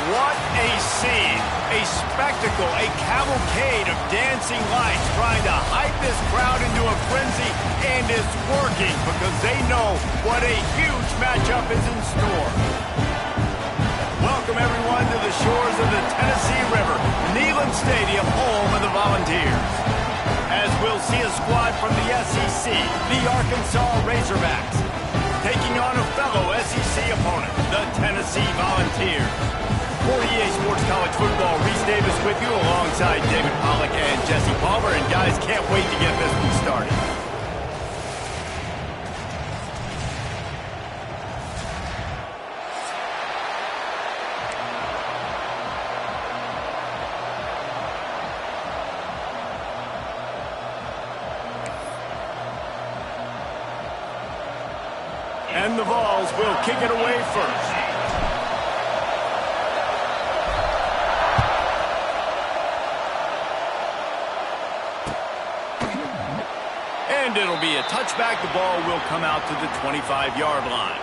What a scene, a spectacle, a cavalcade of dancing lights trying to hype this crowd into a frenzy, and it's working because they know what a huge matchup is in store. Welcome everyone to the shores of the Tennessee River, Neyland Stadium, home of the Volunteers. As we'll see a squad from the SEC, the Arkansas Razorbacks, taking on a fellow SEC opponent, the Tennessee Volunteers. For EA Sports College Football, Reese Davis with you alongside David Pollack and Jesse Palmer. And guys, can't wait to get this one started. And the Vols will kick it away first. And it'll be a touchback. The ball will come out to the 25-yard line.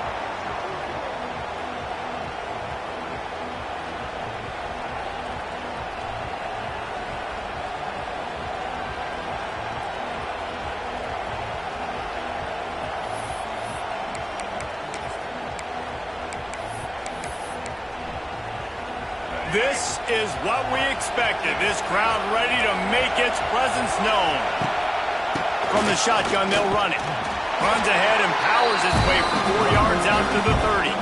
This is what we expected. This crowd ready to make its presence known. From the shotgun, they'll run it. Runs ahead and powers his way for 4 yards out to the 30.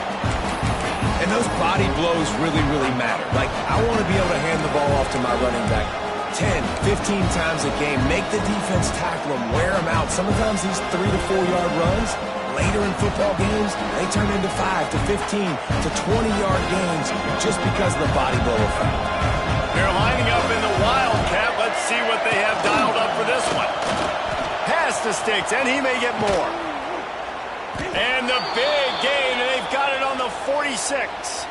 And those body blows really, really matter. Like, I want to be able to hand the ball off to my running back 10, 15 times a game. Make the defense tackle him, wear him out. Sometimes these 3 to 4 yard runs, later in football games, they turn into 5 to 15 to 20-yard gains just because of the body blow effect. They're lining up in the Wildcat. Let's see what they have dialed up for this one. Pass to Sticks, and he may get more. And the big gain, and they've got it on the 46.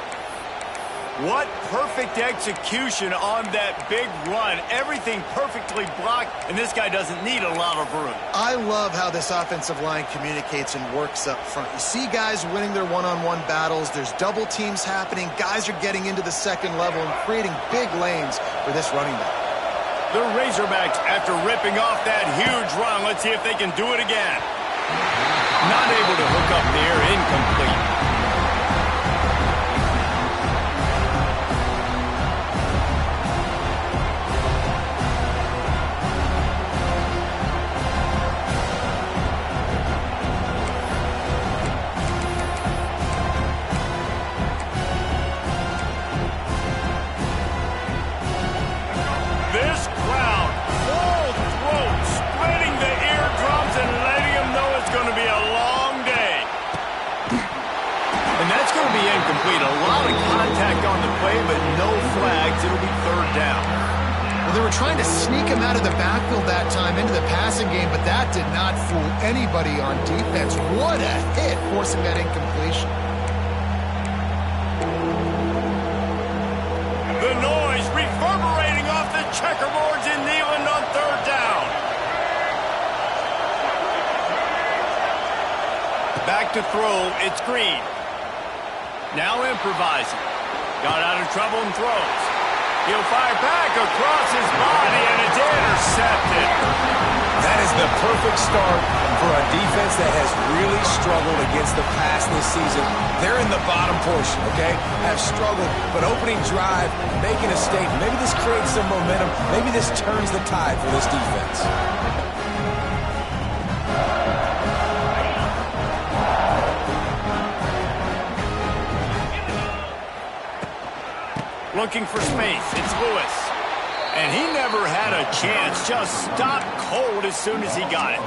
What perfect execution on that big run. Everything perfectly blocked, and this guy doesn't need a lot of room. I love how this offensive line communicates and works up front. You see guys winning their one-on-one battles. There's double teams happening. Guys are getting into the second level and creating big lanes for this running back. The Razorbacks, after ripping off that huge run, let's see if they can do it again. Not able to hook up there, incomplete. Incomplete. A lot of contact on the play, but no flags. It'll be third down. Well, they were trying to sneak him out of the backfield that time into the passing game, but that did not fool anybody on defense. What a hit, forcing that incompletion. The noise reverberating off the checkerboards in Neyland on third down. Back to throw. It's Green. Now improvising. Got out of trouble and throws. He'll fire back across his body, and it's intercepted. That is the perfect start for a defense that has really struggled against the pass this season. They're in the bottom portion, okay? Have struggled, but opening drive, making a statement. Maybe this creates some momentum. Maybe this turns the tide for this defense. Looking for space. It's Lewis. And he never had a chance. Just stopped cold as soon as he got it.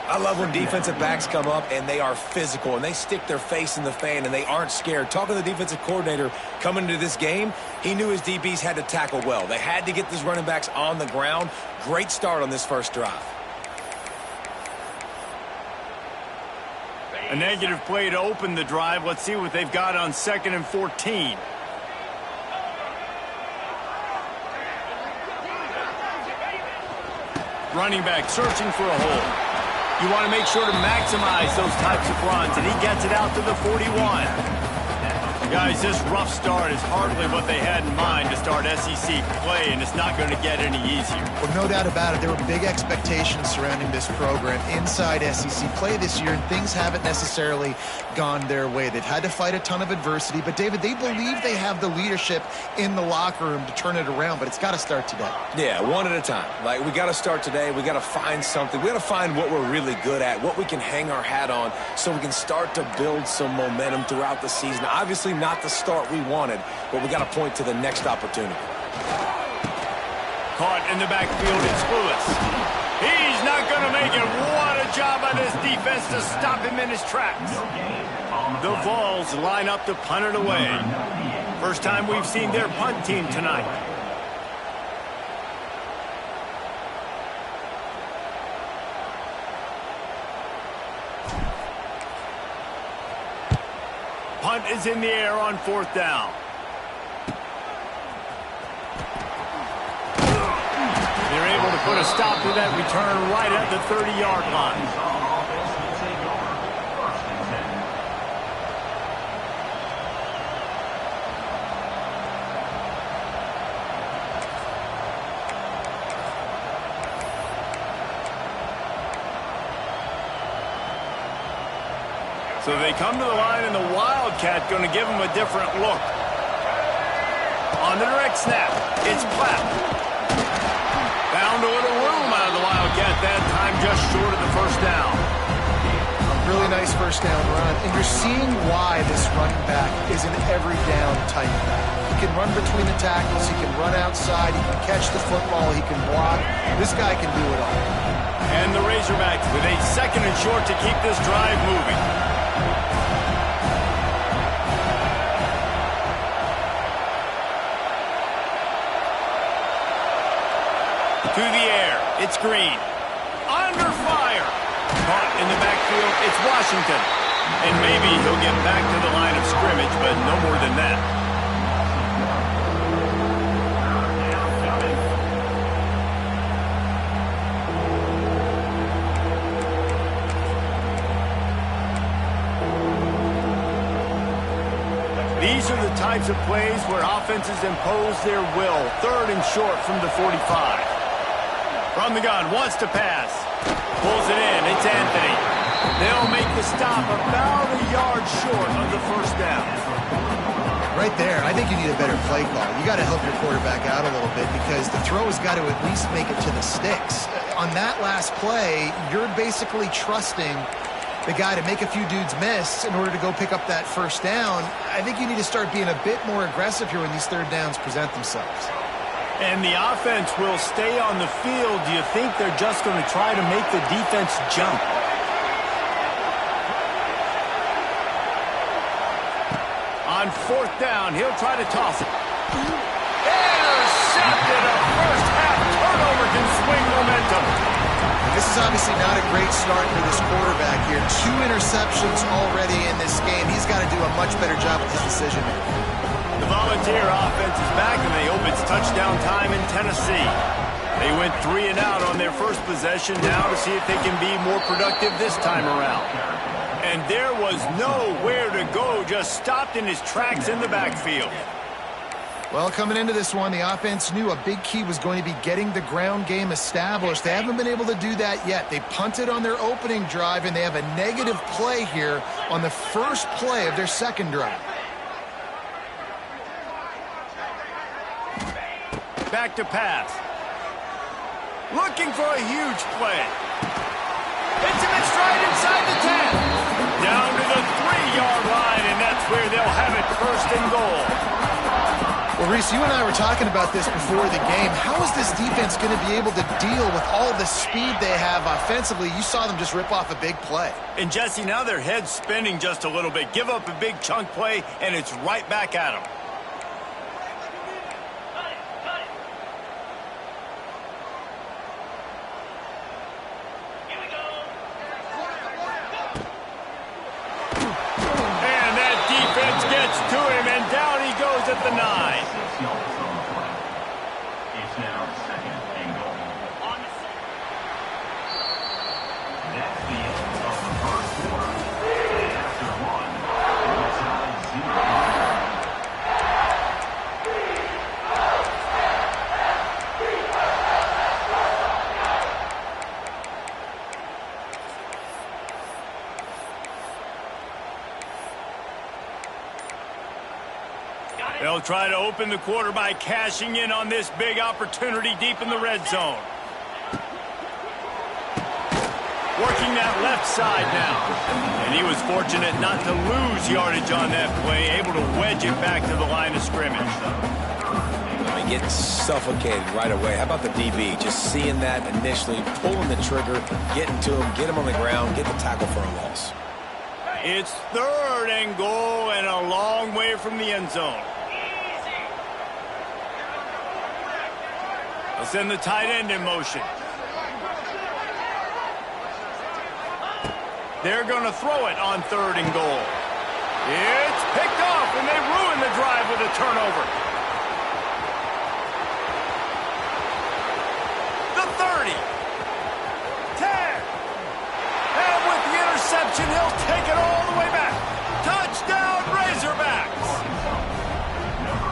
I love when defensive backs come up and they are physical and they stick their face in the fan and they aren't scared. Talking to the defensive coordinator coming into this game, he knew his DBs had to tackle well. They had to get these running backs on the ground. Great start on this first drive. A negative play to open the drive. Let's see what they've got on 2nd and 14. Running back searching for a hole. You want to make sure to maximize those types of runs, and he gets it out to the 41. Guys, this rough start is hardly what they had in mind to start SEC play, and it's not going to get any easier. Well, no doubt about it. There were big expectations surrounding this program inside SEC play this year, and things haven't necessarily gone their way. They've had to fight a ton of adversity, but, David, they believe they have the leadership in the locker room to turn it around, but it's got to start today. Yeah, one at a time. Like, we got to start today. We got to find something. We got to find what we're really good at, what we can hang our hat on, so we can start to build some momentum throughout the season. Obviously, not the start we wanted, but we got to point to the next opportunity. Caught in the backfield, it's Lewis. He's not going to make it. What a job by this defense to stop him in his tracks. The Vols line up to punt it away. First time we've seen their punt team tonight. Punt is in the air on 4th down. They're able to put a stop to that return right at the 30-yard line. So they come to the line, and the Wildcat going to give them a different look. On the direct snap, it's Platt. Found a little room out of the Wildcat that time, just short of the first down. A really nice first down run, and you're seeing why this running back is an every down type back. He can run between the tackles, he can run outside, he can catch the football, he can block. This guy can do it all. And the Razorbacks with a 2nd and short to keep this drive moving. To the air, it's Green. Under fire. Caught in the backfield, it's Washington. And maybe he'll get back to the line of scrimmage, but no more than that. These are the types of plays where offenses impose their will. 3rd and short from the 45. From the gun, wants to pass. Pulls it in, it's Anthony. They'll make the stop about a yard short of the first down. Right there, I think you need a better play call. You got to help your quarterback out a little bit because the throw has got to at least make it to the sticks. On that last play, you're basically trusting the guy to make a few dudes miss in order to go pick up that first down. I think you need to start being a bit more aggressive here when these 3rd downs present themselves. And the offense will stay on the field. Do you think they're just going to try to make the defense jump? On 4th down, he'll try to toss it. Intercepted. A first-half turnover can swing momentum. This is obviously not a great start for this quarterback here. 2 interceptions already in this game. He's got to do a much better job with his decision-making. The Volunteer offense is back, and they hope it's touchdown time in Tennessee. They went 3 and out on their first possession, now to see if they can be more productive this time around. And there was nowhere to go, just stopped in his tracks in the backfield. Well, coming into this one, the offense knew a big key was going to be getting the ground game established. They haven't been able to do that yet. They punted on their opening drive, and they have a negative play here on the first play of their 2nd drive. Back to pass. Looking for a huge play. Hits him in stride inside the 10. Down to the 3-yard line, and that's where they'll have it 1st and goal. Well, Reese, you and I were talking about this before the game. How is this defense going to be able to deal with all the speed they have offensively? You saw them just rip off a big play. And, Jesse, now their head's spinning just a little bit. Give up a big chunk play, and it's right back at them. To him, and down he goes at the 9. It's now 2nd and goal. That's the end of the first quarter. After 1, outside 0. They'll try to open the quarter by cashing in on this big opportunity deep in the red zone. Working that left side now. And he was fortunate not to lose yardage on that play, able to wedge it back to the line of scrimmage. Getting suffocated right away. How about the DB? Just seeing that initially, pulling the trigger, getting to him, get him on the ground, get the tackle for a loss. It's 3rd and goal and a long way from the end zone. They'll send the tight end in motion. They're going to throw it on 3rd and goal. It's picked off, and they ruin the drive with a turnover. The 30. 10. And with the interception, he'll take it all the way back. Touchdown, Razorbacks.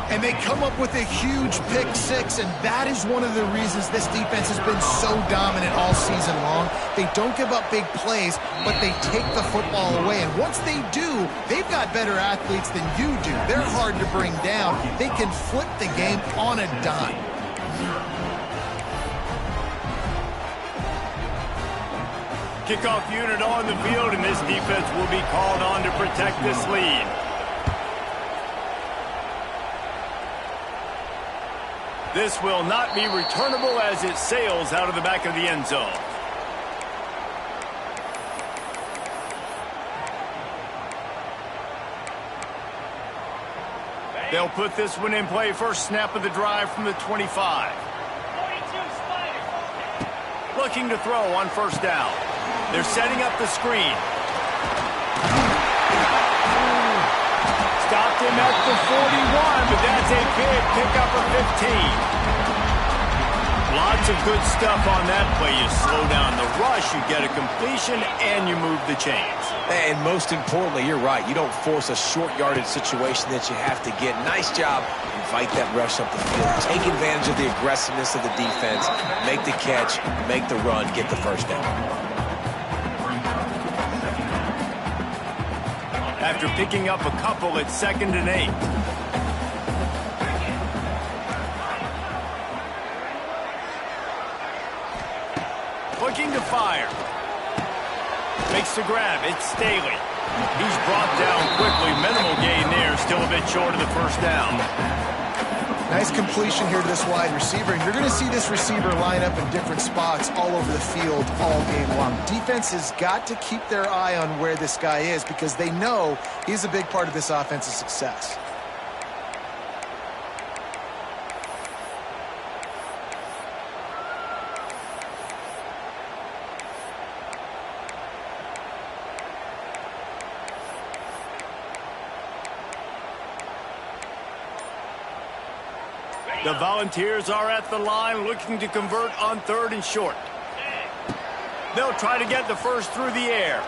And they come up with a huge pick six, and that is one of the reasons this defense has been so dominant all season long. They don't give up big plays, but they take the football away. And once they do, they've got better athletes than you do. They're hard to bring down. They can flip the game on a dime. Kickoff unit on the field, and this defense will be called on to protect this lead. This will not be returnable as it sails out of the back of the end zone. They'll put this one in play. First snap of the drive from the 25. Looking to throw on 1st down. They're setting up the screen. Stopped him at the 41, but that's a big pickup of 15. Lots of good stuff on that play. You slow down the rush, you get a completion, and you move the chains. And most importantly, you're right. You don't force a short yardage situation that you have to get. Nice job. Invite that rush up the field. Take advantage of the aggressiveness of the defense. Make the catch, make the run, get the 1st down. After picking up a couple, it's 2nd and 8. Looking to fire. Makes the grab. It's Staley. He's brought down quickly. Minimal gain there. Still a bit short of the 1st down. Nice completion here to this wide receiver. And you're going to see this receiver line up in different spots all over the field all game long. Defense has got to keep their eye on where this guy is because they know he's a big part of this offense's success. The Volunteers are at the line looking to convert on 3rd and short. They'll try to get the first through the air.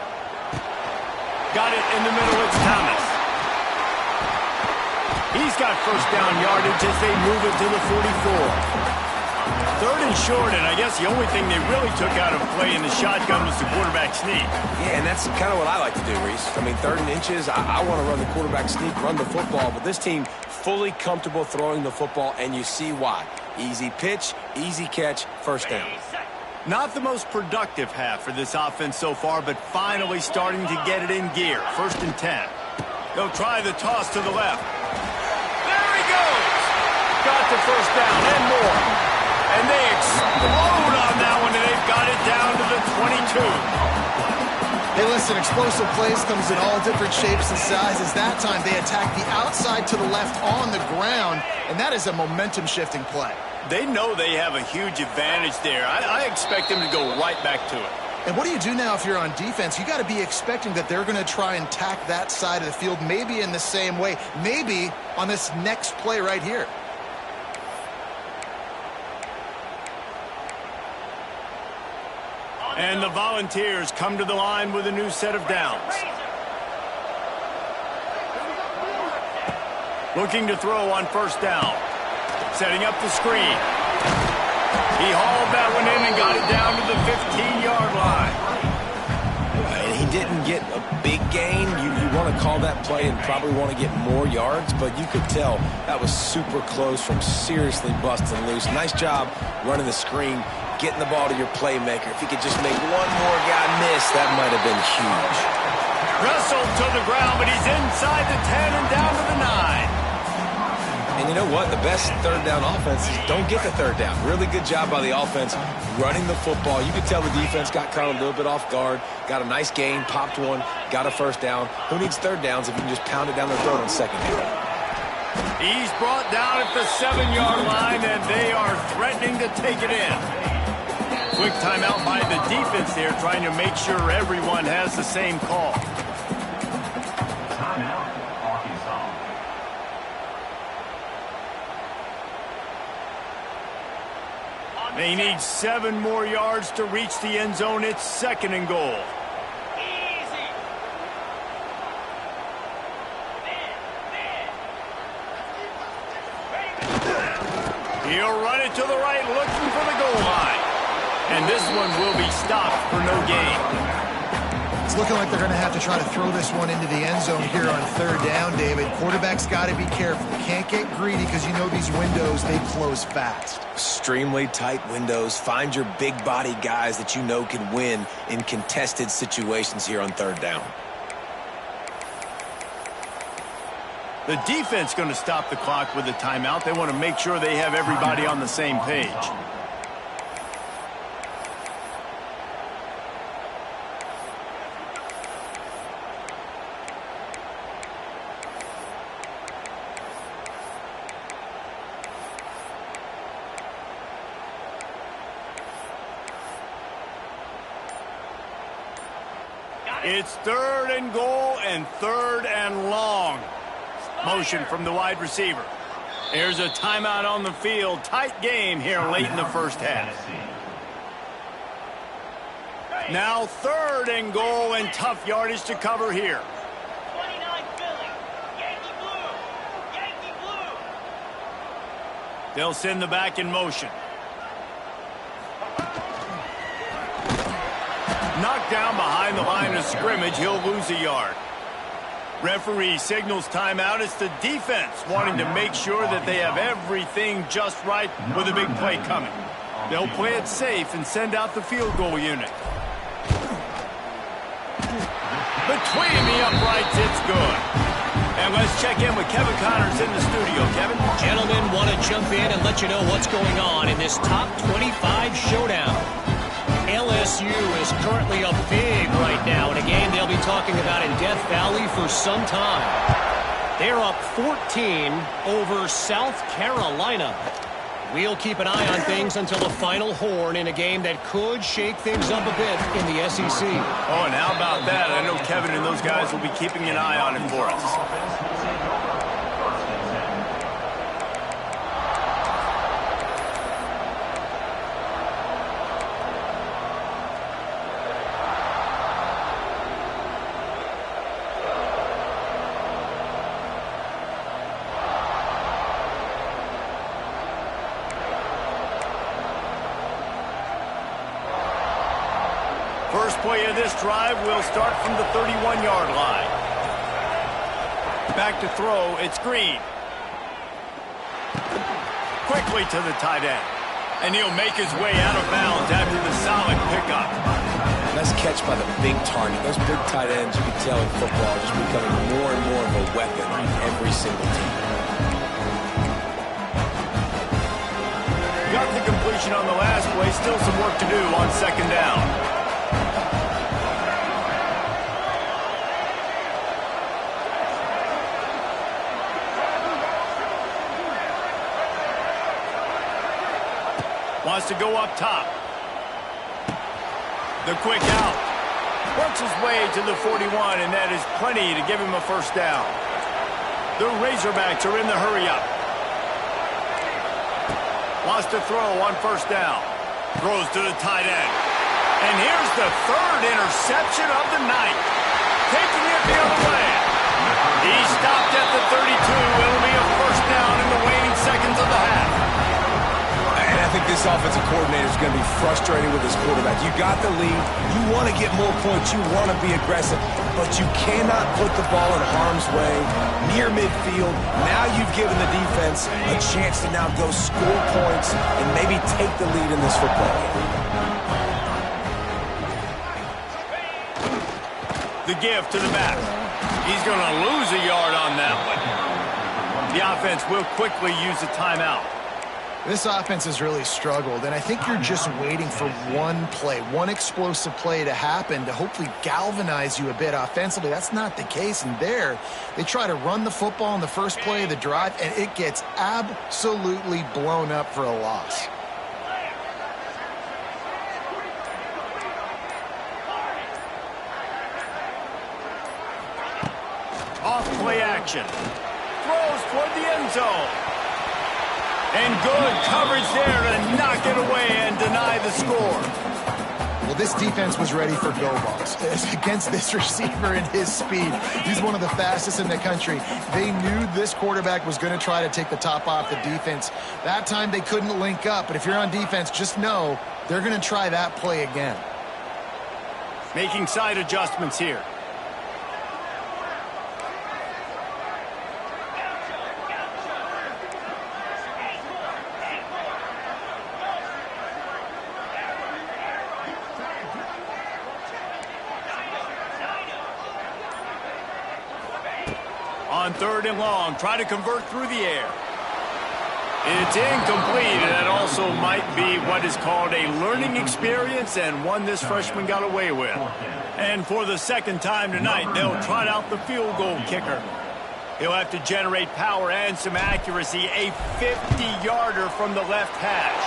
Got it in the middle. It's Thomas. He's got 1st down yardage as they move it to the 44. 3rd and short, and I guess the only thing they really took out of play in the shotgun was the quarterback sneak. Yeah, and that's kind of what I like to do, Reese. I mean, 3rd and inches, I want to run the quarterback sneak, run the football, but this team fully comfortable throwing the football, and you see why. Easy pitch, easy catch, 1st down. Not the most productive half for this offense so far, but finally starting to get it in gear. 1st and 10. They'll try the toss to the left. There he goes! Got the 1st down and more. And they explode on that one, and they've got it down to the 22. Hey, listen, explosive plays comes in all different shapes and sizes. That time they attack the outside to the left on the ground, and that is a momentum-shifting play. They know they have a huge advantage there. I expect them to go right back to it. And what do you do now if you're on defense? You got to be expecting that they're going to try and tack that side of the field, maybe in the same way, maybe on this next play right here. And the Volunteers come to the line with a new set of downs. Looking to throw on 1st down. Setting up the screen. He hauled that one in and got it down to the 15-yard line. And he didn't get a big gain. You want to call that play and probably want to get more yards, but you could tell that was super close from seriously busting loose. Nice job running the screen, getting the ball to your playmaker. If he could just make one more guy miss, that might have been huge. Wrestled to the ground, but he's inside the 10 and down to the 9. And you know what? The best third down offense is don't get the third down. Really good job by the offense running the football. You could tell the defense got caught a little bit off guard, got a nice gain, popped one, got a first down. Who needs third downs if you can just pound it down their throat on second down? He's brought down at the 7-yard line, and they are threatening to take it in. Quick timeout by the defense there, trying to make sure everyone has the same call. Timeout, Arkansas. They need 7 more yards to reach the end zone. It's 2nd and goal. He'll run it to the right, looking for the goal line. And this one will be stopped for no gain. It's looking like they're going to have to try to throw this one into the end zone here on 3rd down, David. Quarterback's got to be careful. Can't get greedy because you know these windows, they close fast. Extremely tight windows. Find your big body guys that you know can win in contested situations here on 3rd down. The defense going to stop the clock with a timeout. They want to make sure they have everybody on the same page. It's 3rd and goal and 3rd and long. Motion from the wide receiver. There's a timeout on the field. Tight game here late in the first half. Now 3rd and goal and tough yardage to cover here. 29 Philly. Yankee blue. Yankee blue. They'll send the back in motion. Knocked down behind the line of scrimmage. He'll lose a yard. Referee signals timeout. It's the defense wanting to make sure that they have everything just right with a big play coming. They'll play it safe and send out the field goal unit. Between the uprights, it's good. And let's check in with Kevin Connors in the studio. Kevin? Gentlemen, want to jump in and let you know what's going on in this top 25 showdown. LSU is currently up big right now in a game they'll be talking about in Death Valley for some time. They're up 14 over South Carolina. We'll keep an eye on things until the final horn in a game that could shake things up a bit in the SEC. Oh, and how about that? I know Kevin and those guys will be keeping an eye on it for us. First play of this drive will start from the 31-yard line. Back to throw, it's Green. Quickly to the tight end. And he'll make his way out of bounds after the solid pickup. Nice catch by the big target. Those big tight ends, you can tell in football, are just becoming more and more of a weapon on every single team. Got the completion on the last play. Still some work to do on 2nd down. Wants to go up top. The quick out. Works his way to the 41, and that is plenty to give him a first down. The Razorbacks are in the hurry-up. Wants to throw on 1st down. Throws to the tight end. And here's the 3rd interception of the night. Taking it the other way. He stopped at the 32. It'll be a first down in the waning seconds of the half. And I think this this offensive coordinator is going to be frustrated with his quarterback. You got the lead. You want to get more points. You want to be aggressive. But you cannot put the ball in harm's way near midfield. Now you've given the defense a chance to now go score points and maybe take the lead in this football game. The give to the back. He's going to lose a yard on that one. The offense will quickly use a timeout. This offense has really struggled, and I think you're just waiting for one play, one explosive play to happen to hopefully galvanize you a bit offensively. That's not the case, and there, they try to run the football in the first play of the drive, and it gets absolutely blown up for a loss. Off play action. Throws toward the end zone. And good coverage there to knock it away and deny the score. Well, this defense was ready for go balls against this receiver and his speed. He's one of the fastest in the country. They knew this quarterback was going to try to take the top off the defense. That time they couldn't link up, but if you're on defense, just know they're going to try that play again. Making side adjustments here. On 3rd and long, try to convert through the air. It's incomplete, and that also might be what is called a learning experience and one this freshman got away with. And for the second time tonight, they'll trot out the field goal kicker. He'll have to generate power and some accuracy, a 50-yarder from the left hash.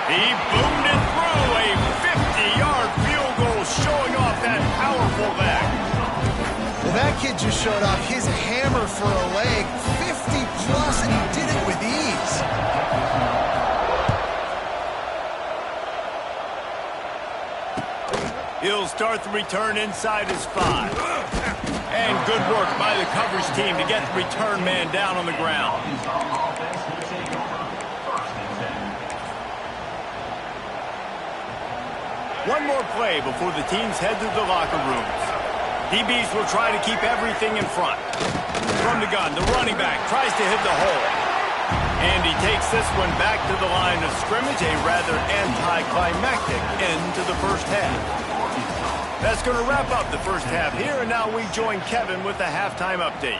He boomed it through, a 50-yard field goal showing off that powerful leg. Well, that kid just showed off his hammer for a leg, 50-plus, and he did it with ease. He'll start the return inside his 5. And good work by the coverage team to get the return man down on the ground. One more play before the teams head to the locker rooms. DBs will try to keep everything in front. From the gun, the running back tries to hit the hole. And he takes this one back to the line of scrimmage, a rather anticlimactic end to the first half. That's going to wrap up the first half here, and now we join Kevin with the halftime update.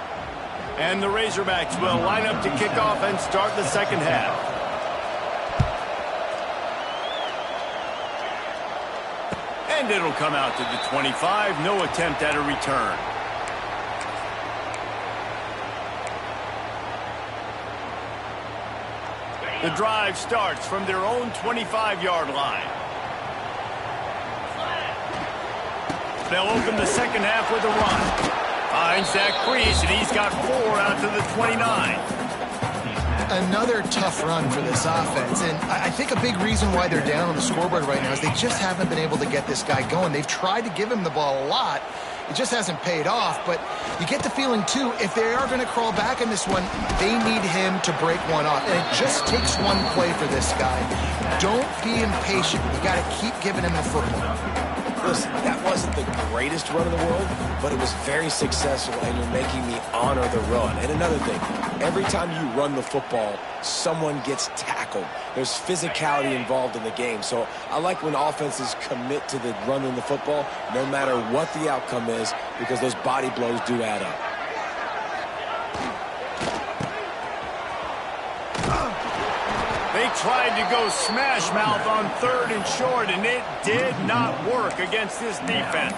And the Razorbacks will line up to kick off and start the second half. And it'll come out to the 25. No attempt at a return. The drive starts from their own 25-yard line. They'll open the second half with a run. Finds that crease, and he's got 4 out to the 29. Another tough run for this offense, and I think a big reason why they're down on the scoreboard right now is they just haven't been able to get this guy going. They've tried to give him the ball a lot. It just hasn't paid off, but you get the feeling, too, if they are going to crawl back in this one, they need him to break one off, and it just takes one play for this guy. Don't be impatient. You got to keep giving him the football. Listen, that wasn't the greatest run in the world, but it was very successful, and you're making me honor the run. And another thing, every time you run the football, someone gets tackled. There's physicality involved in the game. So I like when offenses commit to the running the football, no matter what the outcome is, because those body blows do add up. They tried to go smash mouth on 3rd and short, and it did not work against this defense.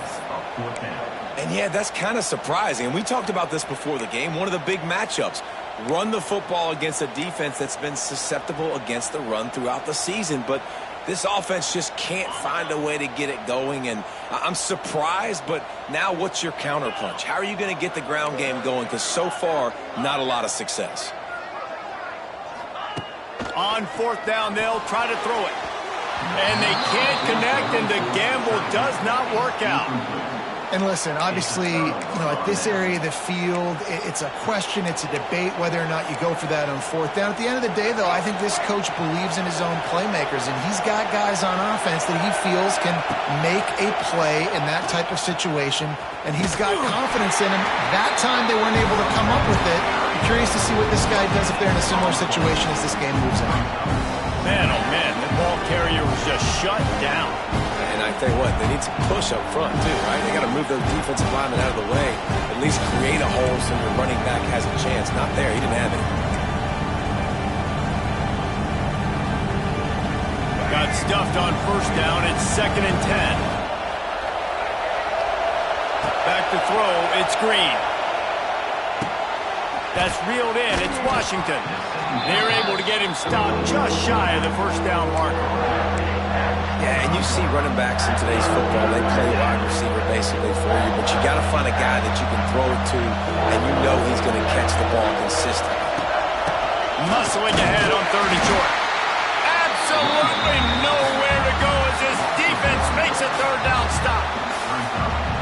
And yeah, that's kind of surprising. And we talked about this before the game. One of the big matchups. Run the football against a defense that's been susceptible against the run throughout the season. But this offense just can't find a way to get it going. And I'm surprised, but now what's your counterpunch? How are you going to get the ground game going? Because so far, not a lot of success. On 4th down, they'll try to throw it. And they can't connect, and the gamble does not work out. And listen, obviously, at this area of the field, it's a question, it's a debate whether or not you go for that on fourth down. At the end of the day, though, I think this coach believes in his own playmakers, and he's got guys on offense that he feels can make a play in that type of situation, and he's got confidence in him. That time they weren't able to come up with it. I'm curious to see what this guy does if they're in a similar situation as this game moves on. Man, oh man, the ball carrier was just shut down. And I tell you what, they need to push up front too, right? They got to move those defensive linemen out of the way, at least create a hole so your running back has a chance. Not there, he didn't have it. Got stuffed on first down. It's 2nd and 10. Back to throw. It's Green. That's reeled in. It's Washington. They're able to get him stopped just shy of the first down marker. Yeah, and you see running backs in today's football, they play wide receiver basically for you, but you got to find a guy that you can throw it to, and you know he's going to catch the ball consistently. Muscling ahead on 3rd and short. Absolutely nowhere to go as this defense makes a 3rd down stop.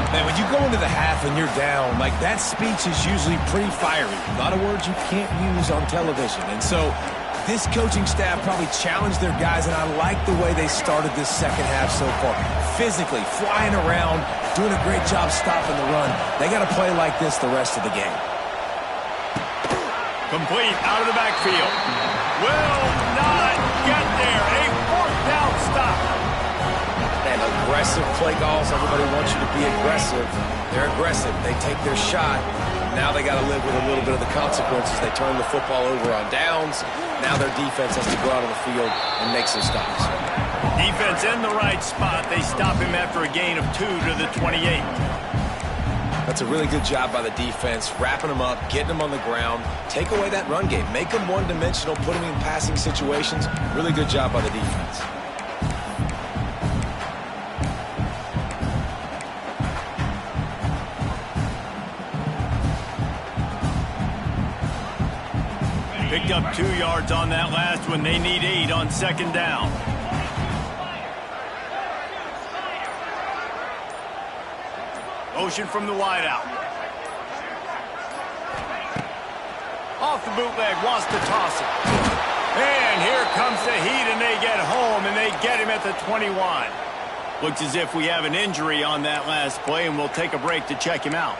Man, when you go into the half and you're down, like that speech is usually pretty fiery. A lot of words you can't use on television, and so this coaching staff probably challenged their guys, and I like the way they started this second half so far. Physically, flying around, doing a great job stopping the run. They got to play like this the rest of the game. Complete out of the backfield. Will not get there. A 4th down stop. And aggressive play calls. Everybody wants you to be aggressive. They're aggressive. They take their shot. Now they got to live with a little bit of the consequences. They turn the football over on downs. Now their defense has to go out on the field and make some stops. Defense in the right spot. They stop him after a gain of 2 to the 28. That's a really good job by the defense, wrapping them up, getting them on the ground, take away that run game, make them one-dimensional, put them in passing situations. Really good job by the defense. Picked up 2 yards on that last one. They need 8 on 2nd down. Motion from the wideout. Off the bootleg, wants to toss it. And here comes the heat, and they get home, and they get him at the 21. Looks as if we have an injury on that last play, and we'll take a break to check him out.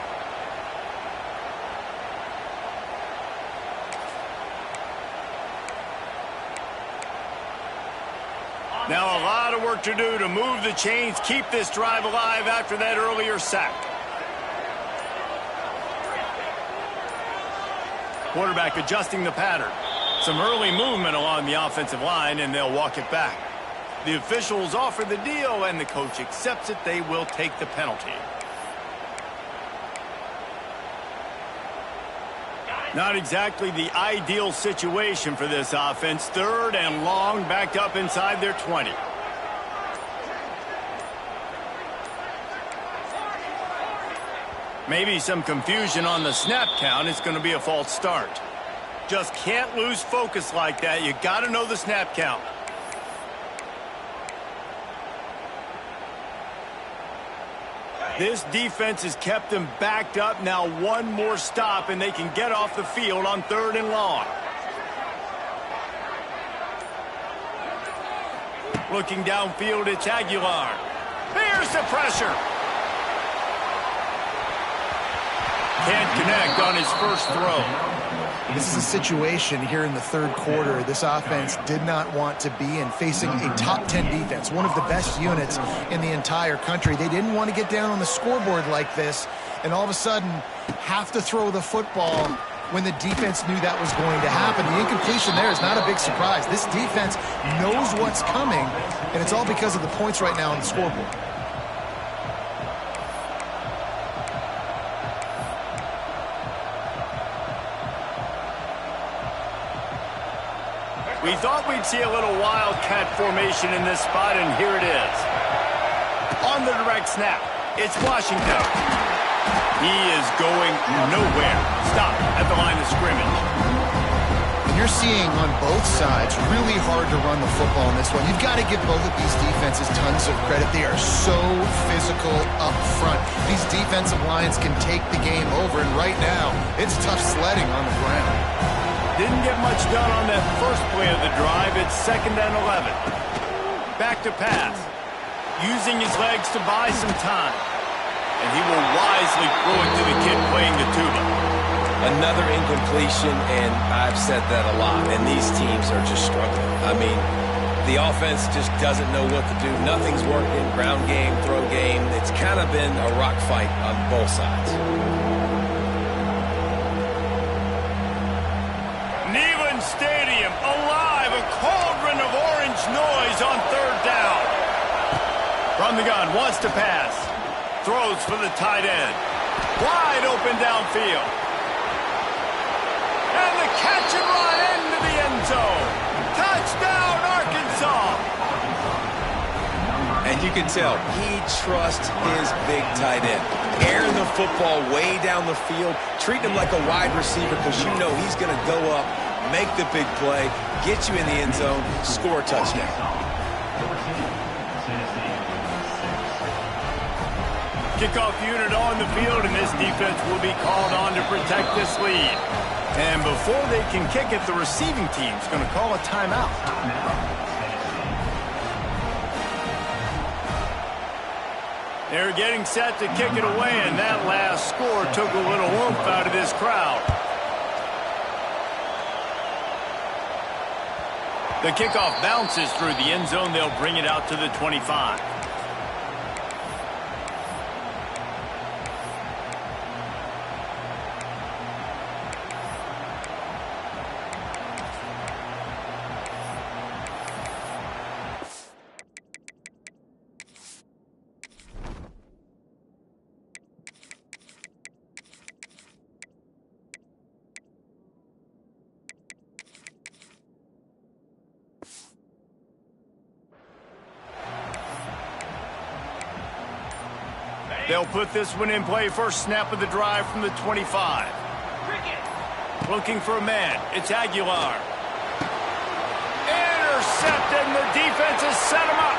Now a lot of work to do to move the chains, keep this drive alive after that earlier sack. Quarterback adjusting the pattern. Some early movement along the offensive line, and they'll walk it back. The officials offer the deal, and the coach accepts it. They will take the penalty. Not exactly the ideal situation for this offense. 3rd and long, backed up inside their 20. Maybe some confusion on the snap count. It's going to be a false start. Just can't lose focus like that. You got to know the snap count. This defense has kept them backed up. Now 1 more stop, and they can get off the field on 3rd and long. Looking downfield, it's Aguilar. Here's the pressure. Can't connect on his first throw. This is a situation here in the 3rd quarter this offense did not want to be in, facing a top 10 defense, one of the best units in the entire country. They didn't want to get down on the scoreboard like this, and all of a sudden have to throw the football when the defense knew that was going to happen. The incompletion there is not a big surprise. This defense knows what's coming, and it's all because of the points right now on the scoreboard. We thought we'd see a little wildcat formation in this spot, and here it is. On the direct snap, it's Washington. He is going nowhere. Stop at the line of scrimmage. And you're seeing on both sides really hard to run the football in this one. You've got to give both of these defenses tons of credit. They are so physical up front. These defensive lines can take the game over, and right now, it's tough sledding on the ground. Didn't get much done on that first play of the drive. It's 2nd and 11. Back to pass. Using his legs to buy some time. And he will wisely throw it to the kid playing the tuba. Another incompletion, and I've said that a lot, and these teams are just struggling. I mean, the offense just doesn't know what to do. Nothing's working. Ground game, throw game. It's kind of been a rock fight on both sides. Neyland Stadium alive, a cauldron of orange noise on 3rd down. From the gun, wants to pass. Throws for the tight end. Wide open downfield. And the catch and run into the end zone. Touchdown, Arkansas. And you can tell he trusts his big tight end. Airing the football way down the field, treating him like a wide receiver because you know he's going to go up, make the big play, get you in the end zone, score a touchdown. Kickoff unit on the field, and this defense will be called on to protect this lead. And before they can kick it, the receiving team's going to call a timeout. They're getting set to kick it away, and that last score took a little oomph out of this crowd. The kickoff bounces through the end zone. They'll bring it out to the 25. They'll put this one in play. First snap of the drive from the 25. Looking for a man. It's Aguilar. Intercepted, and the defense has set him up.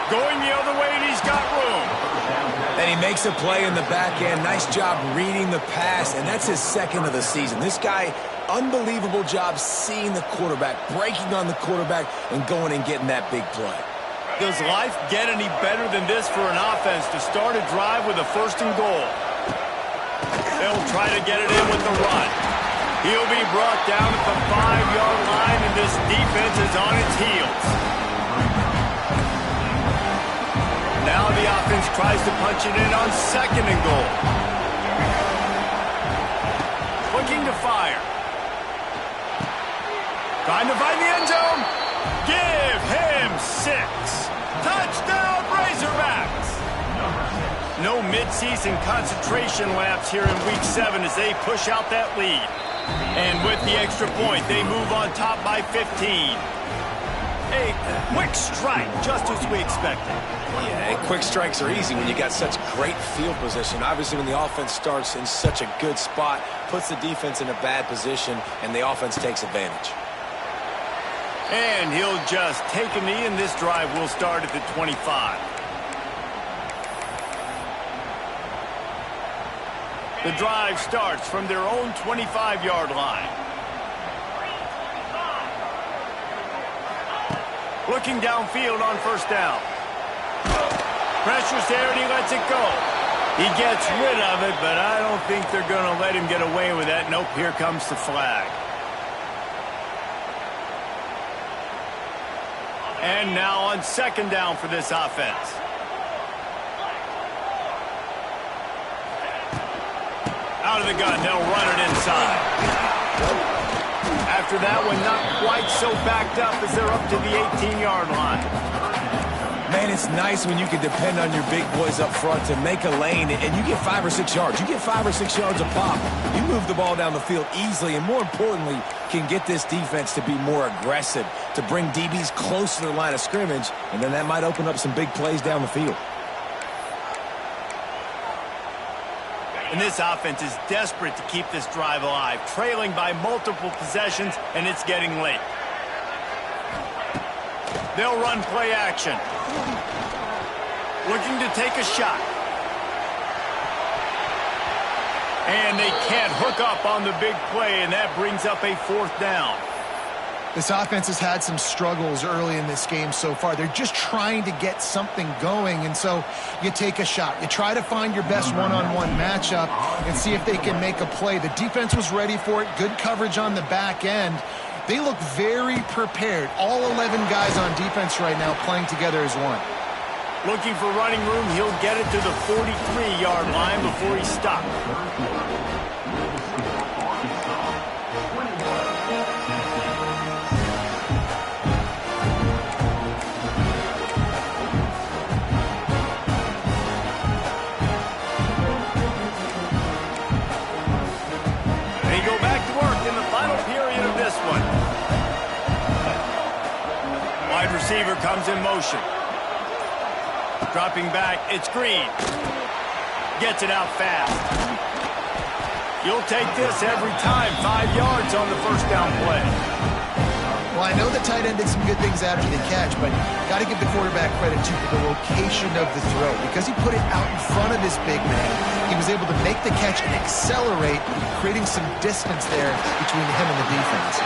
Going the other way, and he's got room. And he makes a play in the back end. Nice job reading the pass, and that's his 2nd of the season. This guy, unbelievable job seeing the quarterback, breaking on the quarterback, and going and getting that big play. Does life get any better than this for an offense to start a drive with a 1st and goal? They'll try to get it in with the run. He'll be brought down at the 5-yard line, and this defense is on its heels. Now the offense tries to punch it in on 2nd and goal. Looking to fire. Trying to find the end zone. Give him 6. Touchdown, Razorbacks! No midseason concentration laps here in Week 7 as they push out that lead. And with the extra point, they move on top by 15. A quick strike, just as we expected. Yeah, and quick strikes are easy when you got such great field position. Obviously, when the offense starts in such a good spot, puts the defense in a bad position, and the offense takes advantage. And he'll just take a knee, and this drive will start at the 25. The drive starts from their own 25-yard line. Looking downfield on 1st down. Pressure's there, and he lets it go. He gets rid of it, but I don't think they're going to let him get away with that. Nope, here comes the flag. And now on 2nd down for this offense. Out of the gun, they'll run it inside. After that one, not quite so backed up as they're up to the 18-yard line. Man, it's nice when you can depend on your big boys up front to make a lane, and you get 5 or 6 yards. You get 5 or 6 yards a pop. You move the ball down the field easily, and more importantly, can get this defense to be more aggressive, to bring DBs close to the line of scrimmage, and then that might open up some big plays down the field. And this offense is desperate to keep this drive alive, trailing by multiple possessions, and it's getting late. They'll run play action. Looking to take a shot. And they can't hook up on the big play, and that brings up a 4th down. This offense has had some struggles early in this game so far. They're just trying to get something going, and so you take a shot. You try to find your best one-on-one matchup and see if they can make a play. The defense was ready for it. Good coverage on the back end. They look very prepared. All 11 guys on defense right now playing together as one. Looking for running room. He'll get it to the 43-yard line before he stops. Wide receiver comes in motion. Dropping back, it's Green. Gets it out fast. You'll take this every time. 5 yards on the first down play. Well, I know the tight end did some good things after the catch, but got to give the quarterback credit, too, for the location of the throw. Because he put it out in front of his big man, he was able to make the catch and accelerate, creating some distance there between him and the defense.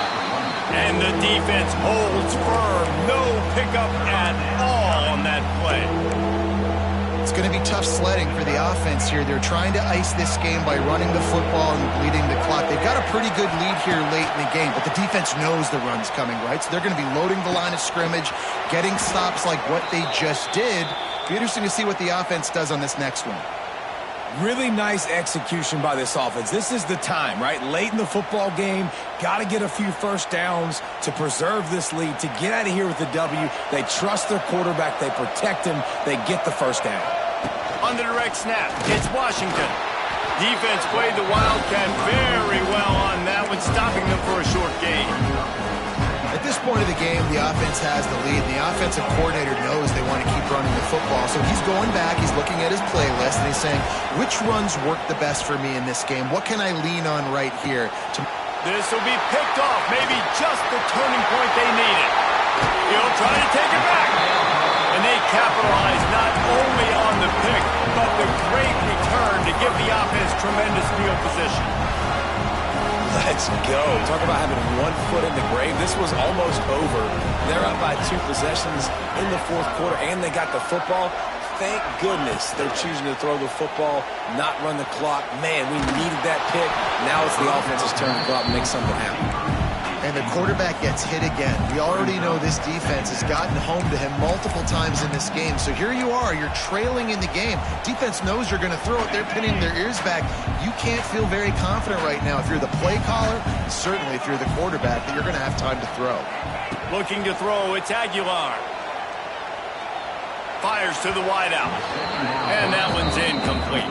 And the defense holds firm. No pickup at all on that play. It's going to be tough sledding for the offense here. They're trying to ice this game by running the football and bleeding the clock. They've got a pretty good lead here late in the game, but the defense knows the run's coming, right? So they're going to be loading the line of scrimmage, getting stops like what they just did. Be interesting to see what the offense does on this next one. Really nice execution by this offense. This is the time, right? Late in the football game, got to get a few first downs to preserve this lead, to get out of here with the W. They trust their quarterback. They protect him. They get the first down. On the direct snap, it's Washington. Defense played the Wildcat very well on that one, stopping them for a short gain. At this point of the game, the offense has the lead. The offensive coordinator knows they want to keep running the football. So he's going back, he's looking at his playlist, and he's saying, which runs work the best for me in this game? What can I lean on right here? This will be picked off, maybe just the turning point they needed. He'll try to take it back. And they capitalize not only on the pick, but the great return to give the offense tremendous field position. Let's go. Talk about having 1 foot in the grave. This was almost over. They're up by 2 possessions in the 4th quarter, and they got the football. Thank goodness they're choosing to throw the football, not run the clock. Man, we needed that pick. Now it's the offense's turn to go out and make something happen. And the quarterback gets hit again. We already know this defense has gotten home to him multiple times in this game. So here you are, you're trailing in the game. Defense knows you're going to throw it. They're pinning their ears back. You can't feel very confident right now if you're the play caller, certainly if you're the quarterback, that you're going to have time to throw. Looking to throw, it's Aguilar. Fires to the wideout. And that one's incomplete.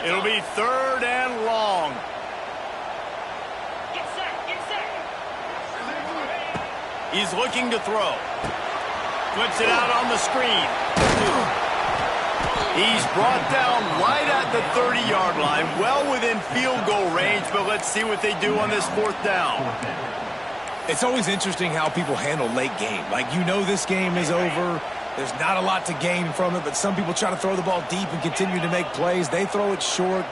It'll be 3rd and long. Get set, get set. He's looking to throw. Flips it out on the screen. He's brought down right at the 30-yard line, well within field goal range, but let's see what they do on this 4th down. It's always interesting how people handle late game. Like, you know this game is over. There's not a lot to gain from it, but some people try to throw the ball deep and continue to make plays. They throw it short.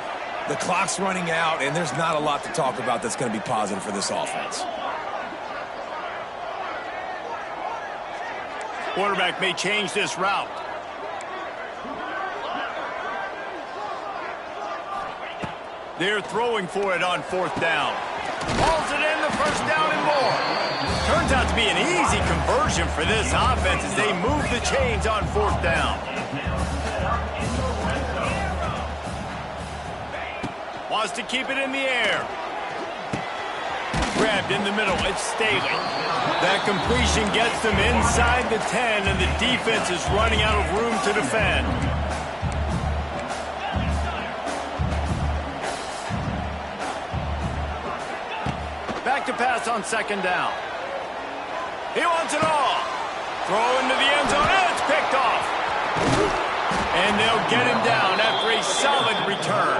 The clock's running out, and there's not a lot to talk about that's going to be positive for this offense. Quarterback may change this route. They're throwing for it on 4th down. Hauls it in, the first down and more. Turns out to be an easy conversion for this offense as they move the chains on 4th down. Wants to keep it in the air. Grabbed in the middle, it's Staley. That completion gets them inside the 10, and the defense is running out of room to defend. Back to pass on second down. He wants it all. Throw into the end zone, and it's picked off. And they'll get him down after a solid return.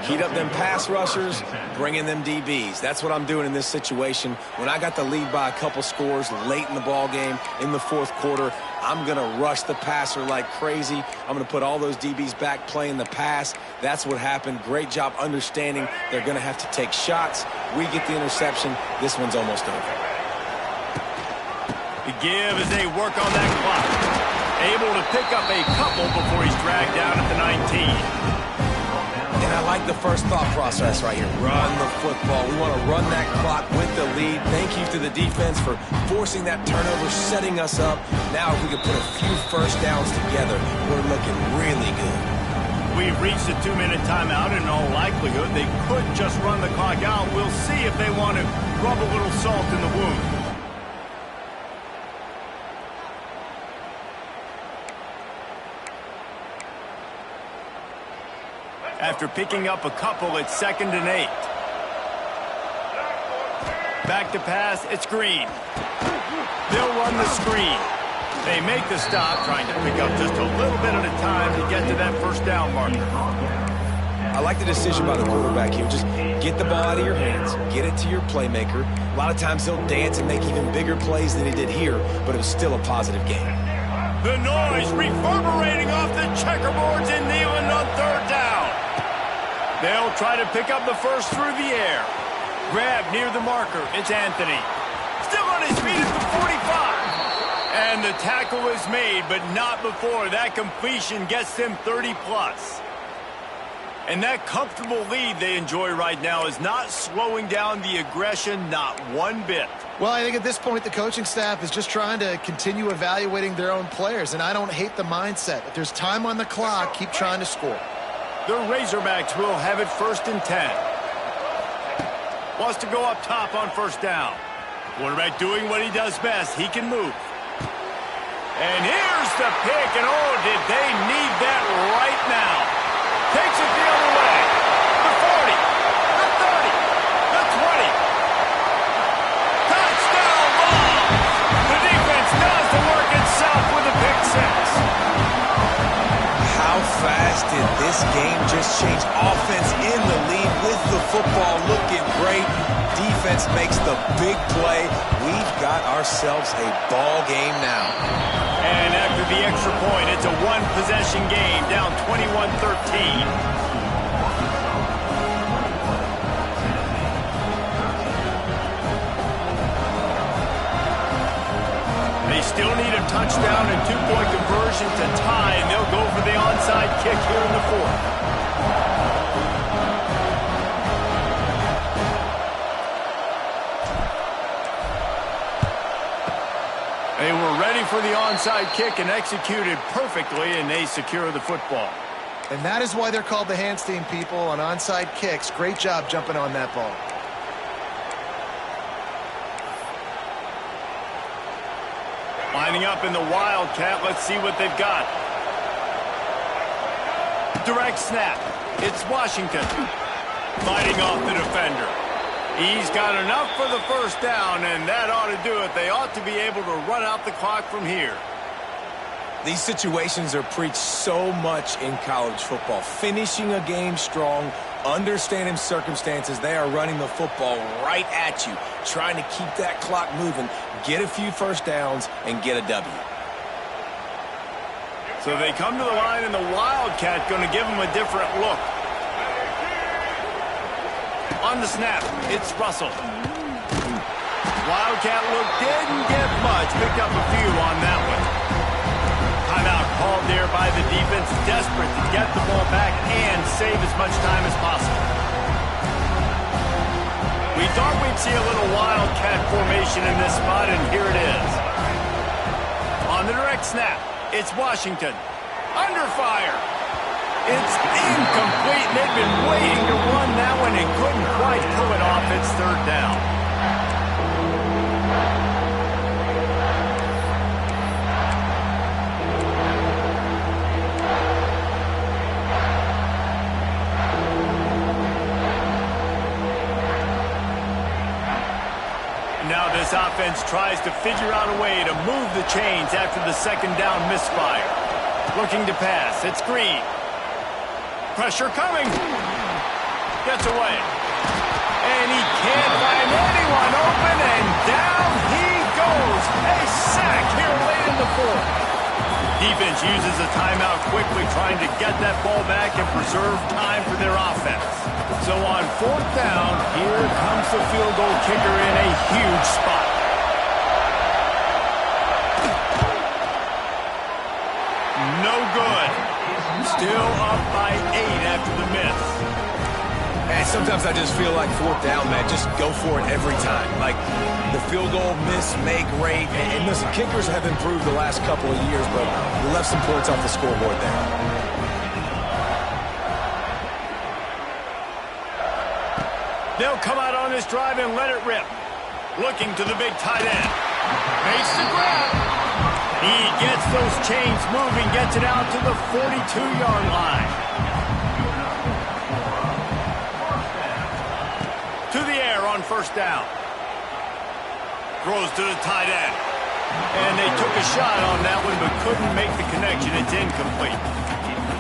Heat up them pass rushers, bring in them DBs. That's what I'm doing in this situation. When I got the lead by a couple scores late in the ball game, in the fourth quarter, I'm going to rush the passer like crazy. I'm going to put all those DBs back playing the pass. That's what happened. Great job understanding they're going to have to take shots. We get the interception. This one's almost over. The give as they work on that clock. Able to pick up a couple before he's dragged down at the 19. And I like the first thought process right here. Run the football. We want to run that clock with the lead. Thank you to the defense for forcing that turnover, setting us up. Now if we can put a few first downs together, we're looking really good. We've reached a 2-minute timeout, and in all likelihood, they could just run the clock out. We'll see if they want to rub a little salt in the wound. After picking up a couple, it's 2nd and 8. Back to pass, it's Green. They'll run the screen. They make the stop, trying to pick up just a little bit at a time to get to that first down marker. I like the decision by the quarterback here. Just get the ball out of your hands, get it to your playmaker. A lot of times he'll dance and make even bigger plays than he did here, but it was still a positive game. The noise reverberating off the checkerboards in Neyland on 3rd down. They'll try to pick up the first through the air. Grab near the marker. It's Anthony. Still on his feet at the 45. And the tackle is made, but not before that completion gets them 30+. And that comfortable lead they enjoy right now is not slowing down the aggression, not one bit. Well, I think at this point the coaching staff is just trying to continue evaluating their own players, and I don't hate the mindset. If there's time on the clock, keep trying to score. The Razorbacks will have it 1st and 10. Wants to go up top on 1st down. Quarterback doing what he does best. He can move. And here's the pick, and oh, did they need that right now. Takes it the other way. The 40, the 30, the 20. Touchdown ball. The defense does the work itself with a pick 6. How fast did this game just change? Offense in the lead with the football looking great. Defense makes the big play. We've got ourselves a ball game now. And after the extra point, it's a one-possession game, down 21-13. They still need a touchdown and 2-point conversion to tie, and they'll go for the onside kick here in the 4th. They were ready for the onside kick and executed perfectly, and they secure the football. And that is why they're called the Handstein people on onside kicks. Great job jumping on that ball. Lining up in the Wildcat. Let's see what they've got. Direct snap. It's Washington. Fighting off the defender. He's got enough for the first down, and that ought to do it. They ought to be able to run out the clock from here. These situations are preached so much in college football. Finishing a game strong, understanding circumstances. They are running the football right at you, trying to keep that clock moving, get a few first downs, and get a W. So they come to the line, and the Wildcat going to give them a different look. On the snap, it's Russell. Wildcat look didn't get much. Picked up a few on that one. Timeout called there by the defense, desperate to get the ball back and save as much time as possible. We thought we'd see a little Wildcat formation in this spot, and here it is. On the direct snap, it's Washington. Under fire. It's incomplete. They've been waiting to run that one and couldn't quite pull it off. It's 3rd down. This offense tries to figure out a way to move the chains after the second down misfire. Looking to pass. It's Green. Pressure coming. Gets away. And he can't find anyone open, and down he goes. A sack here late in the fourth. Defense uses a timeout quickly, trying to get that ball back and preserve time for their offense. So on fourth down, here comes the field goal kicker in a huge spot. No good. Still up by 8 after the miss. And sometimes I just feel like fourth down, man, just go for it every time. Like, the field goal miss, make, rate. And listen, kickers have improved the last couple of years, but we left some points off the scoreboard there. They'll come out on this drive and let it rip. Looking to the big tight end. Makes the grab. He gets those chains moving, gets it out to the 42-yard line. To the air on first down. Throws to the tight end. And they took a shot on that one but couldn't make the connection. It's incomplete.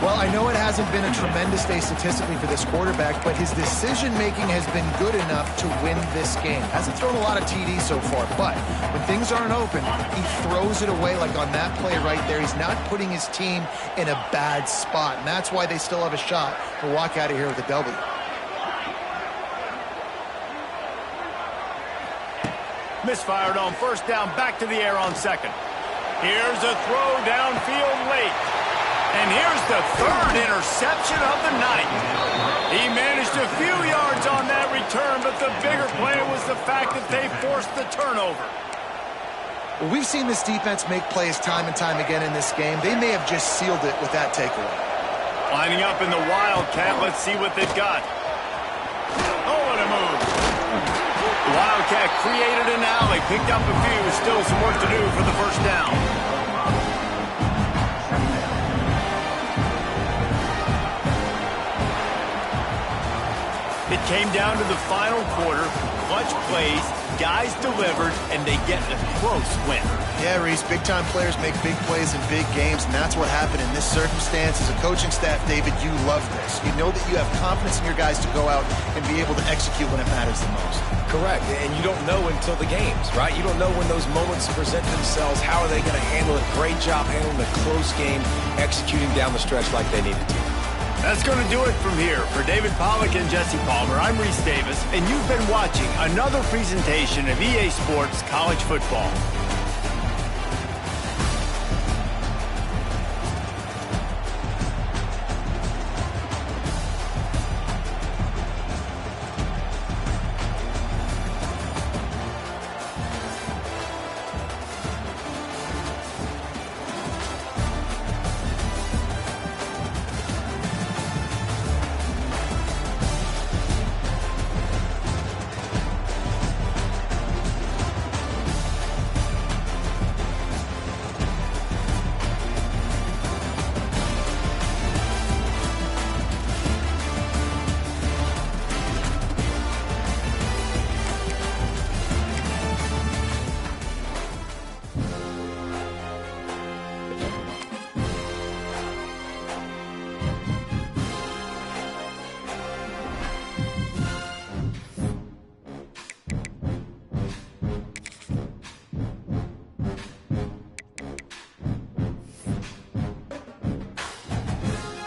Well, I know it hasn't been a tremendous day statistically for this quarterback, but his decision-making has been good enough to win this game. Hasn't thrown a lot of TDs so far, but when things aren't open, he throws it away like on that play right there. He's not putting his team in a bad spot, and that's why they still have a shot to walk out of here with a W. Misfired on first down, back to the air on second. Here's a throw downfield late. And here's the third interception of the night. He managed a few yards on that return, but the bigger play was the fact that they forced the turnover. Well, we've seen this defense make plays time and time again in this game. They may have just sealed it with that takeaway. Lining up in the Wildcat, let's see what they've got. Oh, what a move. The Wildcat created an alley, picked up a few, still some work to do for the first down. It came down to the final quarter, clutch plays, guys delivered, and they get a close win. Yeah, Reese, big-time players make big plays in big games, and that's what happened in this circumstance. As a coaching staff, David, you love this. You know that you have confidence in your guys to go out and be able to execute when it matters the most. Correct, and you don't know until the games, right? You don't know when those moments present themselves. How are they going to handle it? Great job handling the close game, executing down the stretch like they needed to. That's going to do it from here. For David Pollack and Jesse Palmer, I'm Reese Davis, and you've been watching another presentation of EA Sports College Football.